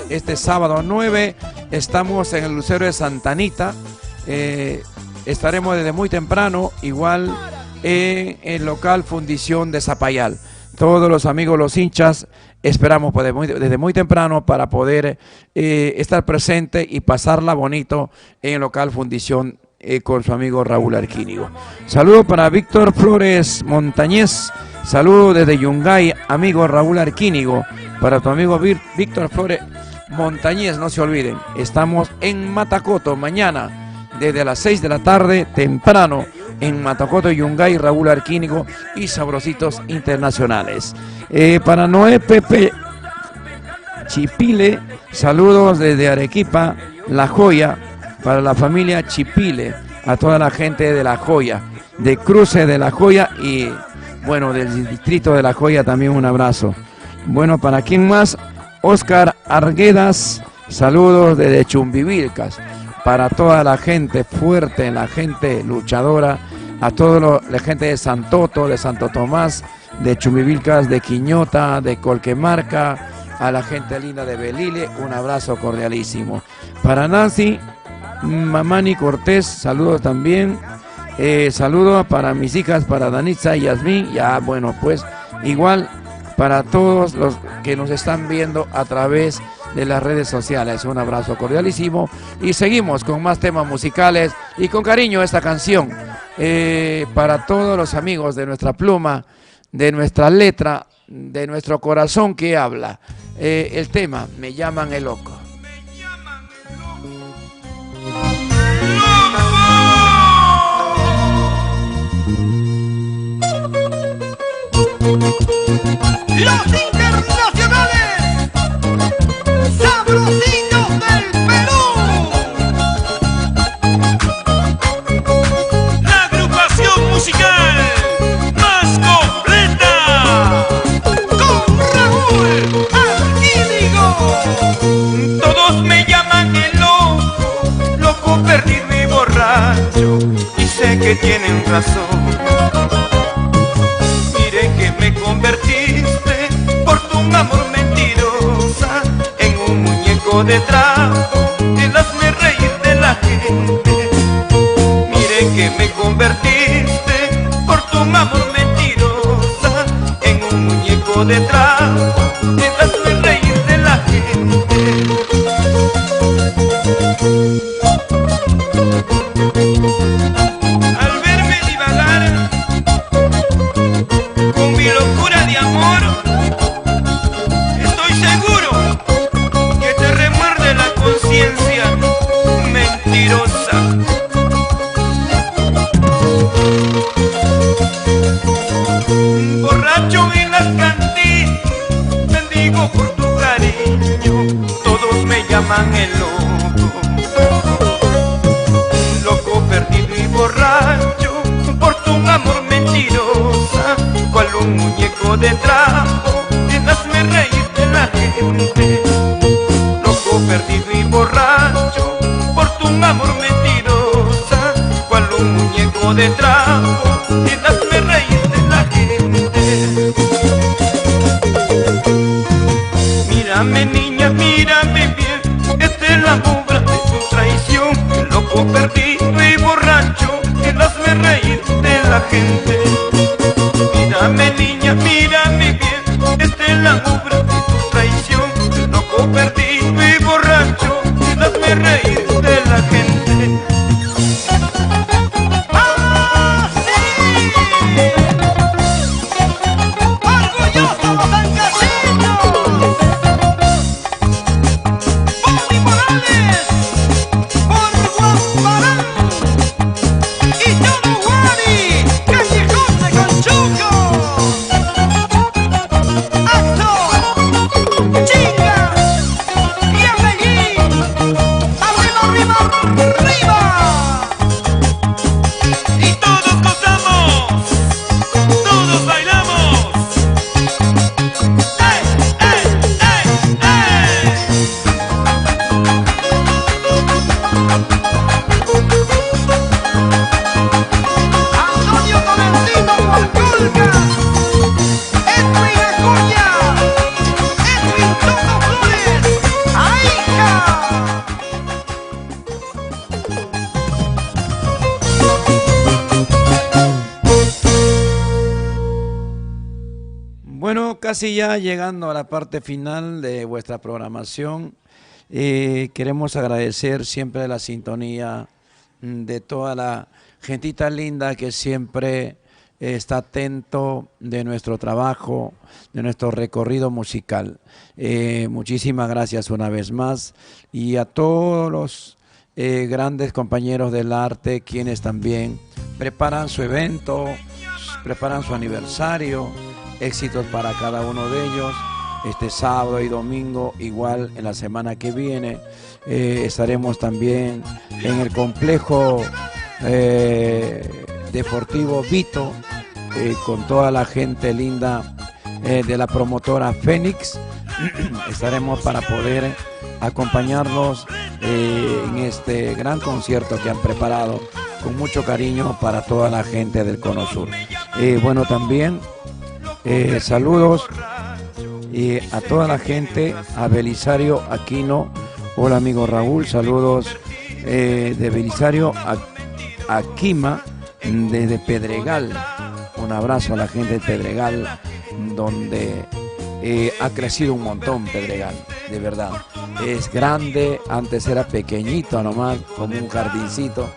este sábado 9 estamos en el Lucero de Santa Anita, estaremos desde muy temprano, igual en el local Fundición de Zapayal. Todos los amigos, los hinchas, esperamos desde muy temprano para poder estar presente y pasarla bonito en el local Fundición con su amigo Raúl Arquínigo. Saludos para Víctor Flores Montañez, saludos desde Yungay, amigo Raúl Arquínigo. Para tu amigo Víctor Flores Montañez, no se olviden, estamos en Matacoto mañana desde las 6 de la tarde, temprano, en Matacoto, Yungay, Raúl Arquínigo y Sabrositos Internacionales. Para Noé Pepe Chipile, saludos desde Arequipa, La Joya, para la familia Chipile, a toda la gente de La Joya, de Cruce de La Joya y bueno, del distrito de La Joya también un abrazo. Bueno, ¿para quién más? Oscar Arguedas, saludos desde Chumbivilcas, para toda la gente fuerte, la gente luchadora, a toda la gente de Santoto, de Santo Tomás, de Chumbivilcas, de Quiñota, de Colquemarca, a la gente linda de Belile, un abrazo cordialísimo. Para Nancy Mamani Cortés, saludos también, saludos para mis hijas, para Danitza y Yasmín, ya bueno, pues igual para todos los que nos están viendo a través de las redes sociales, un abrazo cordialísimo y seguimos con más temas musicales y con cariño esta canción para todos los amigos de nuestra pluma, de nuestra letra, de nuestro corazón que habla, el tema Me llaman el loco. Los internacionales, Sabrositos del Perú. La agrupación musical más completa, Con Raúl Arquínigo. todos me llaman el loco, loco perdido y borracho, y sé que tienen razón. Mire que me convertiste por tu amor mentirosa en un muñeco de trapo que hazme reír de la gente. Mire que me convertiste por tu amor mentirosa en un muñeco de trapo que hazme reír de la gente. Al verme divagar con mi locura de amor, estoy seguro que te remuerde la conciencia mentirosa. Borracho en las cantinas, bendigo por tu cariño, todos me llaman el loco, loco perdido y borracho por tu amor mentirosa, cual un muñeco de trapo que hazme reír de la gente. Loco perdido y borracho por tu amor mentirosa, cual un muñeco de trapo que hazme reír de la gente. Mírame niña, mírame bien, esta es la obra de tu traición. Loco perdido y borracho que hazme reír de la gente. Mírame niña, mírame bien, esta es la obra de tu traición. Loco perdido y borracho que hazme reír de la gente. ¡Ah, sí! ¡Orgullosos los sancaseños! Bobby Morales, por Guamparán. Y John Wari, Callejón de Conchuco. Bueno, casi ya llegando a la parte final de vuestra programación, queremos agradecer siempre la sintonía de toda la gentita linda que siempre está atento de nuestro trabajo, de nuestro recorrido musical. Muchísimas gracias una vez más, y a todos los grandes compañeros del arte, quienes también preparan su evento, preparan su aniversario. Éxitos para cada uno de ellos. Este sábado y domingo, igual en la semana que viene, estaremos también en el complejo deportivo Vito, con toda la gente linda de la promotora Fénix. Estaremos para poder acompañarlos en este gran concierto que han preparado con mucho cariño para toda la gente del Cono Sur. Bueno, también saludos a toda la gente, a Belisario Aquino. Hola amigo Raúl, saludos de Belisario Aquima desde Pedregal. Un abrazo a la gente de Pedregal, donde ha crecido un montón Pedregal, de verdad. Es grande, antes era pequeñito nomás, como un jardincito.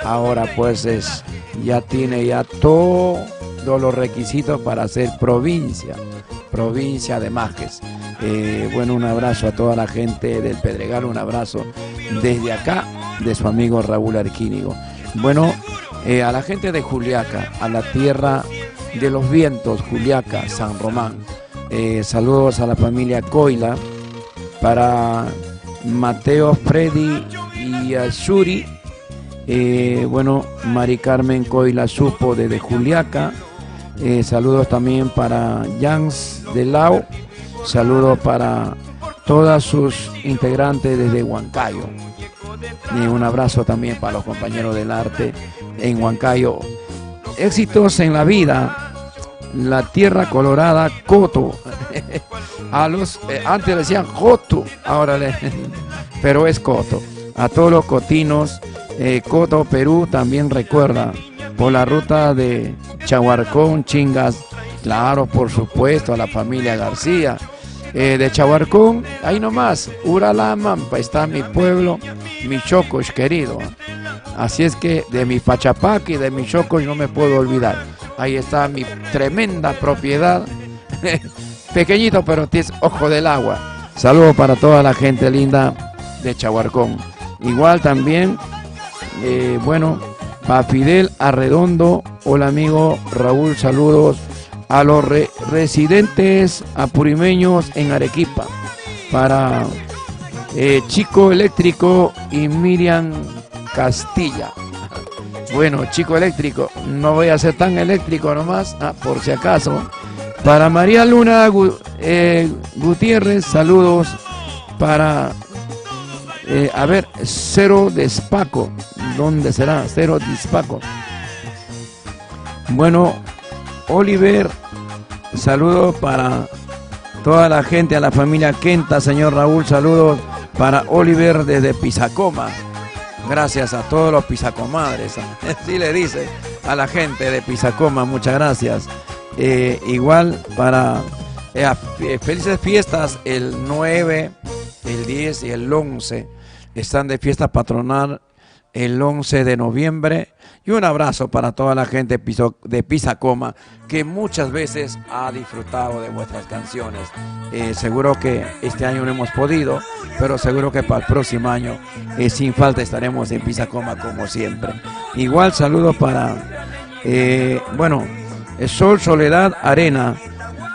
Ahora pues ya tiene ya todos los requisitos para ser provincia de Majes. Bueno, un abrazo a toda la gente del Pedregal, un abrazo desde acá de su amigo Raúl Arquínigo. Bueno, a la gente de Juliaca, a la tierra de los vientos, Juliaca, San Román, saludos a la familia Coila, para Mateo, Freddy y Shuri. Bueno, Mari Carmen Coila Supo desde Juliaca. Saludos también para Jans de Lao. Saludos para todas sus integrantes desde Huancayo. Y un abrazo también para los compañeros del arte en Huancayo. Éxitos en la vida. La tierra colorada, Coto. Antes decían Joto, ahora pero es Coto. A todos los cotinos, Coto, Perú, también recuerda, por la ruta de Chahuarcón, Chingas, claro, por supuesto, a la familia García. De Chahuarcón, ahí nomás, Uralamampa, está mi pueblo, mi Chocos querido. Así es que de mi Pachapaqui, de mi Chocos no me puedo olvidar. Ahí está mi tremenda propiedad, pequeñito pero tienes ojo del agua. Saludos para toda la gente linda de Chahuarcón. Igual también, bueno, para Fidel Arredondo, hola amigo Raúl, saludos a los residentes apurimeños en Arequipa. Para Chico Eléctrico y Miriam Castilla. Bueno, Chico Eléctrico, no voy a ser tan eléctrico nomás, por si acaso. Para María Luna Gutiérrez, saludos para, a ver, Cero Despaco. ¿Dónde será? Cero Despaco. Bueno, Oliver, saludos para toda la gente, a la familia Quenta, señor Raúl, saludos para Oliver desde Pisacoma. Gracias a todos los pisacomadres, así le dice a la gente de Pisacoma, muchas gracias. Igual para felices fiestas el 9, el 10 y el 11, están de fiesta patronal el 11 de noviembre. Y un abrazo para toda la gente de Pisacoma, que muchas veces ha disfrutado de vuestras canciones. Seguro que este año no hemos podido, pero seguro que para el próximo año, sin falta, estaremos en Pisacoma como siempre. Igual saludos para, bueno, Sol, Soledad, Arena.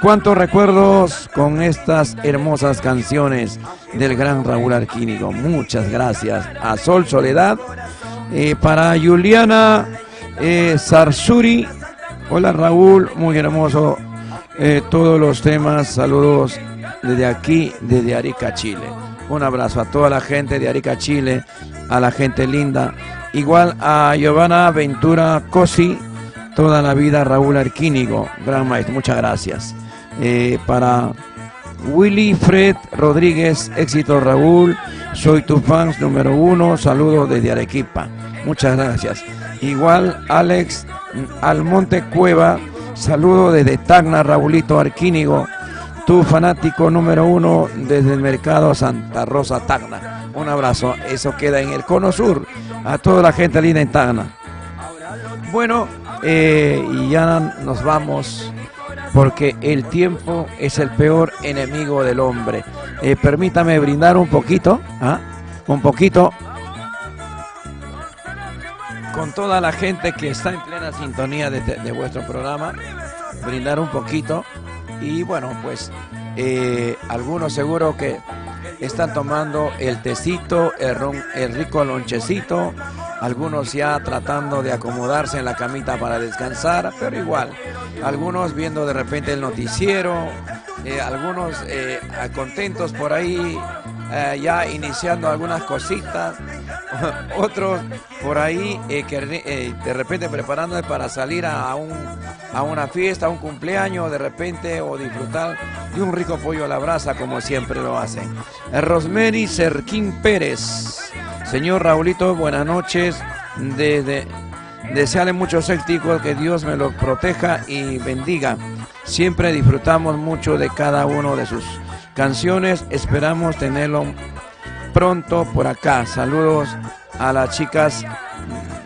Cuántos recuerdos con estas hermosas canciones del gran Raúl Arquínigo. Muchas gracias a Sol, Soledad. Para Juliana Sarsuri, hola Raúl, muy hermoso todos los temas, saludos desde aquí, desde Arica, Chile. Un abrazo a toda la gente de Arica, Chile, a la gente linda. Igual a Giovanna Ventura Cosi, toda la vida Raúl Arquínigo, gran maestro, muchas gracias. Para Willy Fred Rodríguez, éxito Raúl, soy tu fans número 1, saludos desde Arequipa, muchas gracias. Igual Alex Almonte Cueva, Saludo desde Tacna, Raulito Arquínigo, tu fanático número 1 desde el mercado Santa Rosa, Tacna. Un abrazo, eso queda en el cono sur, a toda la gente linda en Tacna. Bueno, y ya nos vamos, porque el tiempo es el peor enemigo del hombre. Permítame brindar un poquito, con toda la gente que está en plena sintonía de vuestro programa, brindar un poquito. Y bueno, pues algunos seguro que están tomando el tecito, el rico lonchecito, algunos ya tratando de acomodarse en la camita para descansar, pero igual, algunos viendo de repente el noticiero, algunos contentos por ahí, ya iniciando algunas cositas, otros por ahí que de repente preparándose para salir a una fiesta, a un cumpleaños de repente, o disfrutar de un rico pollo a la brasa como siempre lo hacen. Rosemary Serquín Pérez, señor Raulito, buenas noches, desearle muchos éxitos, que Dios me lo proteja y bendiga. Siempre disfrutamos mucho de cada uno de sus canciones, esperamos tenerlo pronto por acá. Saludos a las chicas.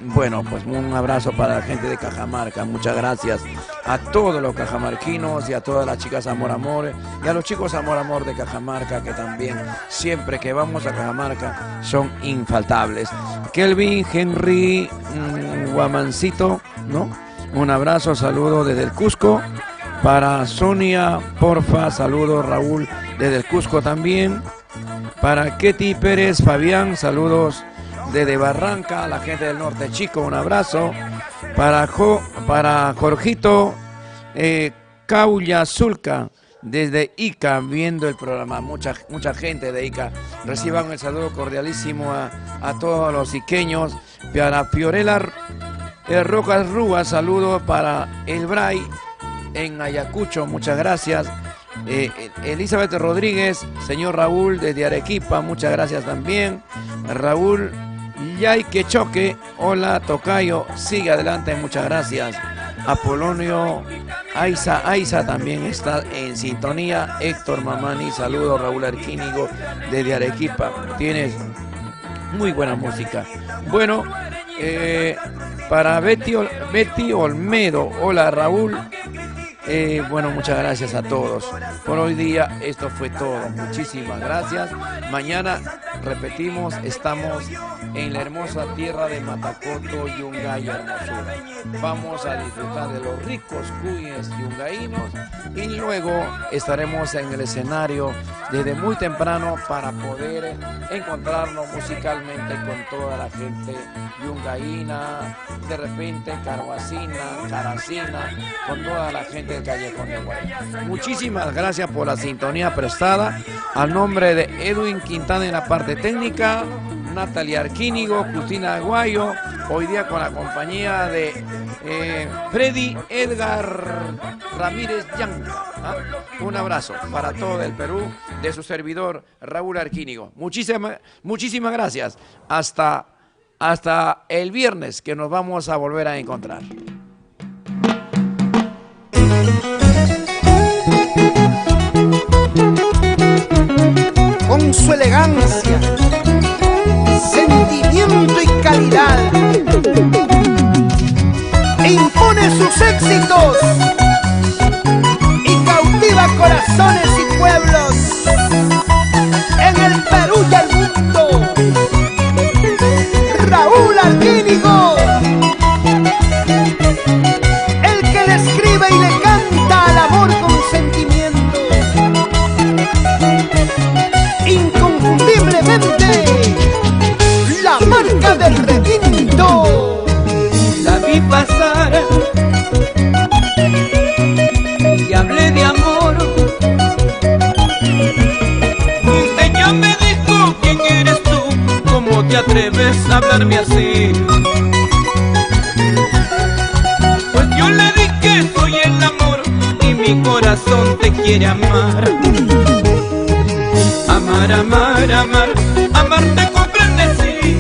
Bueno, pues un abrazo para la gente de Cajamarca, muchas gracias a todos los cajamarquinos y a todas las chicas Amor Amor y a los chicos Amor Amor de Cajamarca, que también siempre que vamos a Cajamarca son infaltables. Kelvin Henry Guamancito, ¿no? Un abrazo, saludo desde el Cusco. Para Sonia, porfa, saludos Raúl desde el Cusco también. Para Ketty Pérez Fabián, saludos desde Barranca, la gente del norte chico, un abrazo. Para Jorgito Caulla Zulca, desde Ica, viendo el programa. Mucha gente de Ica. Reciban el saludo cordialísimo a todos los iqueños. Para Fiorella Rojas Rúa, saludo para El Bray en Ayacucho, muchas gracias. Elizabeth Rodríguez, señor Raúl desde Arequipa, muchas gracias también. Raúl Yay Quechoque, hola tocayo, sigue adelante, muchas gracias. Apolonio Aiza también está en sintonía. Héctor Mamani, saludos. Raúl Arquínigo desde Arequipa, tienes muy buena música. Bueno, para Betty Olmedo, hola Raúl. Bueno, muchas gracias a todos. Por hoy día esto fue todo. Muchísimas gracias. Mañana, repetimos, estamos en la hermosa tierra de Matacoto, Yungay, Hermosura. Vamos a disfrutar de los ricos cuyes yungaínos y luego estaremos en el escenario desde muy temprano para poder encontrarnos musicalmente con toda la gente yungaína, de repente carhuacina, caracina, con toda la gente del Callejón de Guaya. Muchísimas gracias por la sintonía prestada. Al nombre de Edwin Quintana en la parte técnica, Natalia Arquínigo, Justina Aguayo, hoy día con la compañía de Freddy Edgar Ramírez Yanca. Un abrazo para todo el Perú, de su servidor Raúl Arquínigo. Muchísimas gracias. Hasta el viernes, que nos vamos a volver a encontrar. Con su elegancia, sentimiento y calidad, impone sus éxitos y cautiva corazones y pueblos en el Perú y el mundo. Raúl Arquínigo, el que le escribe y le canta al amor con sentimiento. Inconfundiblemente la marca del requinto. La vi pasar y hablé de amor. Ella me dijo: ¿quién eres tú? ¿Cómo te atreves a hablarme así? Pues yo le dije que soy el amor y mi corazón te quiere amar. Amar, amar, amar, amarte comprende, sí.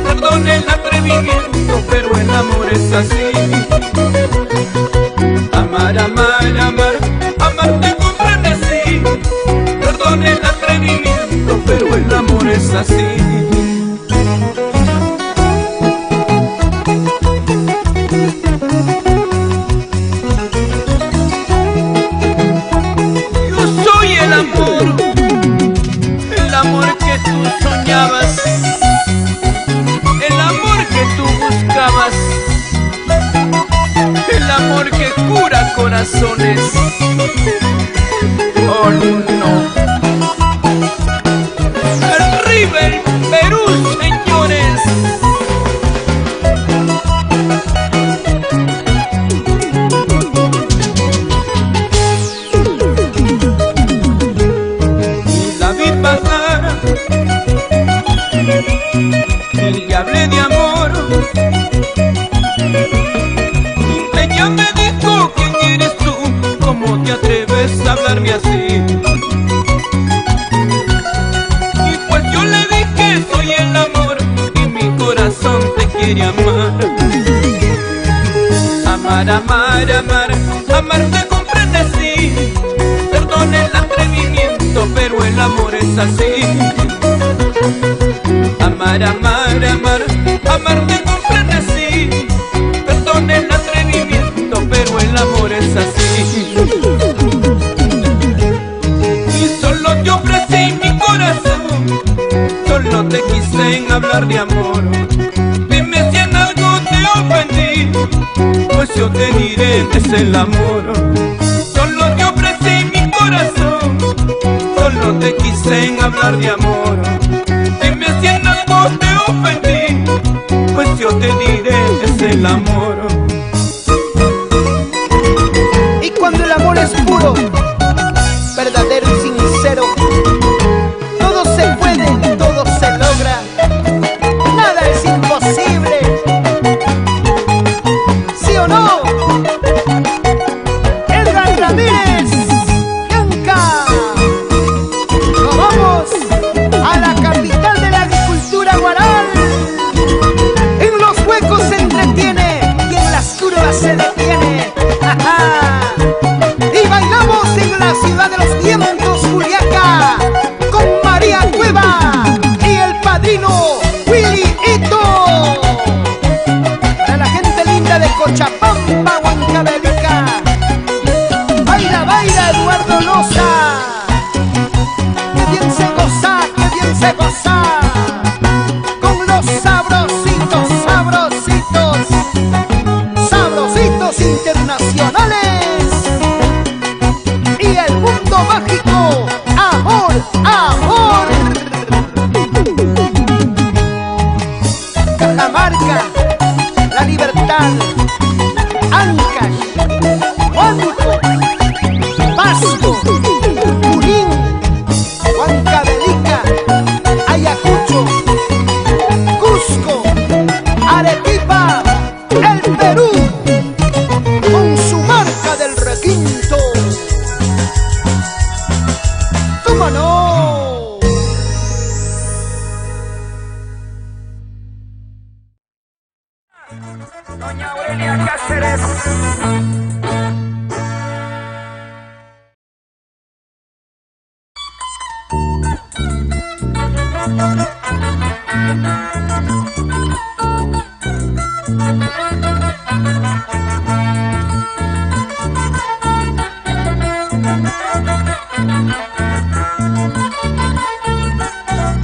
Perdone el atrevimiento, pero el amor es así. Amar, Amar, amar, amar, amarte con frenesí. Perdón el atrevimiento, pero el amor es así. Yo soy el amor que tú soñabas, el amor que tú buscabas, el amor que cura corazones. Oh no. Arriba el Perú, señores. Y la vi pasar y le hablé de amor. Ella me dijo: ¿quién eres tú? ¿Cómo te atreves a hablarme así? Y pues yo le dije: soy el amor y mi corazón te quiere amar. Amar, amar, amar, amarte con frenesí. Perdón el atrevimiento, pero el amor es así. Amar, amar, amar, amarte con frenesí. Perdón el atrevimiento, pero el amor es así. Y solo te ofrecí mi corazón, solo te quise en hablar de amor. Dime si en algo te ofendí, pues yo te diré que es el amor. Solo te ofrecí mi corazón, solo te quise en hablar de amor. Dime si en algo te ofendí, pues yo te diré que es el amor. Y cuando el amor es puro, verdadero y sincero, todo se puede, todo se logra, nada es imposible. ¿Sí o no? Edgar Ramírez, Yanka. Nos vamos a la capital de la agricultura, Guaral. En los huecos se entretiene y en las curvas se detiene. Y bailamos en la ciudad de los vientos, Juliaca, con María Cueva y el padrino Willy Ito. Para la gente linda de Cochapamba, Huancavelica. Baila, baila, Eduardo Loza. Que bien se goza, que bien se goza. Con los sabrositos, sabrositos, sabrositos internacionales. Y el mundo mágico, amor, amor. Cajamarca, La Libertad, Ancash, Huánuco, Pasto, Junín, Huancavelica, Ayacucho, Cusco, Arequipa, el Perú, con su marca del requinto. ¡Cómo no! Doña Aurelia Cáceres.